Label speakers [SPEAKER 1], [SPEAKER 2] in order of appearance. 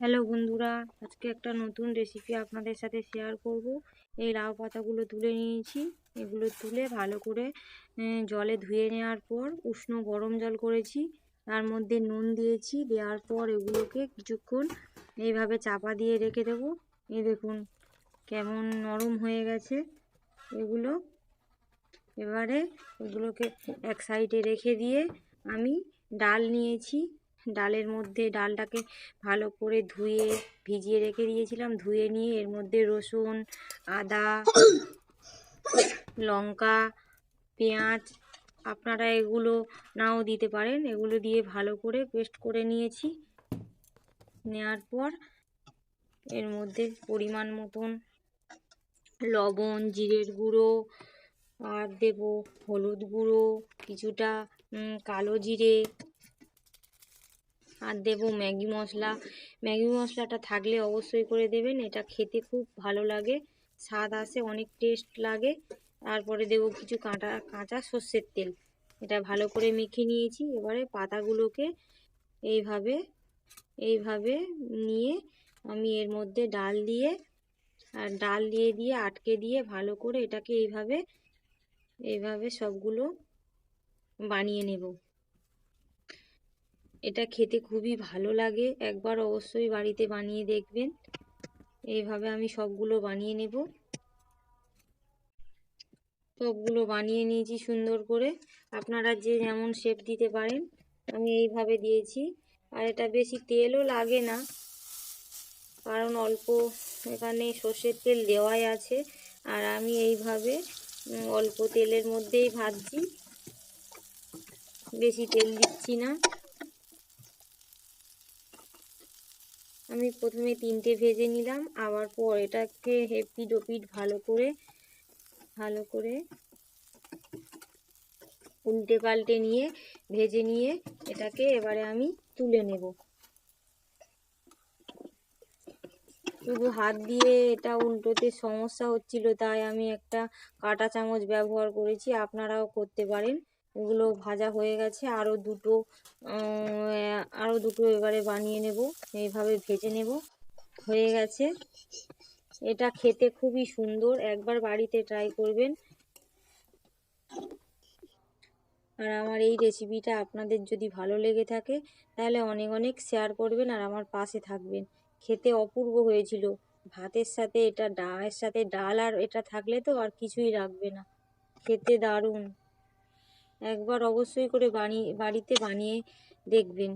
[SPEAKER 1] Hello বন্ধুরা, আজকে একটা নতুন রেসিপি আপনাদের সাথে শেয়ার করব। এই লাউ পাতাগুলো তুলে নিয়েছি। এগুলো তুলে ভালো করে জলে ধুয়ে নেওয়ার পর উষ্ণ গরম জল করেছি, তার মধ্যে নুন দিয়েছি। দেওয়ার পর এগুলোকে কিছুক্ষণ এইভাবে চাপা দিয়ে রেখে দেবো। এই দেখুন কেমন নরম হয়ে গেছে এগুলো। এবারে এগুলোকে এক সাইডে রেখে দিয়ে আমি ডাল নিয়েছি। ডালের মধ্যে ডালটাকে ভালো করে ধুয়ে ভিজিয়ে রেখে দিয়েছিলাম। ধুয়ে নিয়ে এর মধ্যে রসুন, আদা, লঙ্কা, পেঁয়াজ, আপনারা এগুলো নাও দিতে পারেন, এগুলো দিয়ে ভালো করে পেস্ট করে নিয়েছি। নেওয়ার পর এর মধ্যে পরিমাণ মতন লবণ, জিরের গুঁড়ো, আর দেব হলুদ গুঁড়ো, কিছুটা কালো জিরে, আর দেব ম্যাগি মশলা। ম্যাগি মশলাটা থাকলে অবশ্যই করে দেবেন, এটা খেতে খুব ভালো লাগে, স্বাদ আসে, অনেক টেস্ট লাগে। তারপরে দেব কিছু কাঁচা সর্ষের তেল। এটা ভালো করে মেখে নিয়েছি। এবারে পাতাগুলোকে এইভাবে এইভাবে নিয়ে আমি এর মধ্যে ডাল দিয়ে আটকে দিয়ে ভালো করে এটাকে এইভাবে সবগুলো বানিয়ে নেব। এটা খেতে খুবই ভালো লাগে, একবার অবশ্যই বাড়িতে বানিয়ে দেখবেন। এইভাবে আমি সবগুলো বানিয়ে নেব। সবগুলো বানিয়ে নিয়েছি সুন্দর করে, আপনারা যে যেমন শেপ দিতে পারেন। আমি এইভাবে দিয়েছি। আর এটা বেশি তেলও লাগে না, কারণ অল্প এখানে সর্ষের তেল দেওয়াই আছে। আর আমি এইভাবে অল্প তেলের মধ্যেই ভাজছি, বেশি তেল দিচ্ছি না। আমি প্রথমে 3টে ভেজে নিলাম, আবার পর এটাকে এপিঠ ওপিঠ ভালো করে উল্টে পাল্টে নিয়ে ভেজে নিয়ে এটাকে এবারে আমি তুলে নেব। শুধু হাত দিয়ে এটা উল্টোতে সমস্যা হচ্ছিল, তাই আমি একটা কাঁটা চামচ ব্যবহার করেছি, আপনারাও করতে পারেন। এগুলো ভাজা হয়ে গেছে, আরও দুটো এবারে বানিয়ে নেব, এইভাবে ভেজে নেব। হয়ে গেছে। এটা খেতে খুবই সুন্দর, একবার বাড়িতে ট্রাই করবেন। আর আমার এই রেসিপিটা আপনাদের যদি ভালো লেগে থাকে তাহলে অনেক অনেক শেয়ার করবেন আর আমার পাশে থাকবেন। খেতে অপূর্ব হয়েছিল। ভাতের সাথে এটা, ডালের সাথে ডাল আর এটা থাকলে তো আর কিছুই লাগবে না। খেতে দারুণ। একবার অবশ্যই করে বাড়িতে বানিয়ে দেখবেন।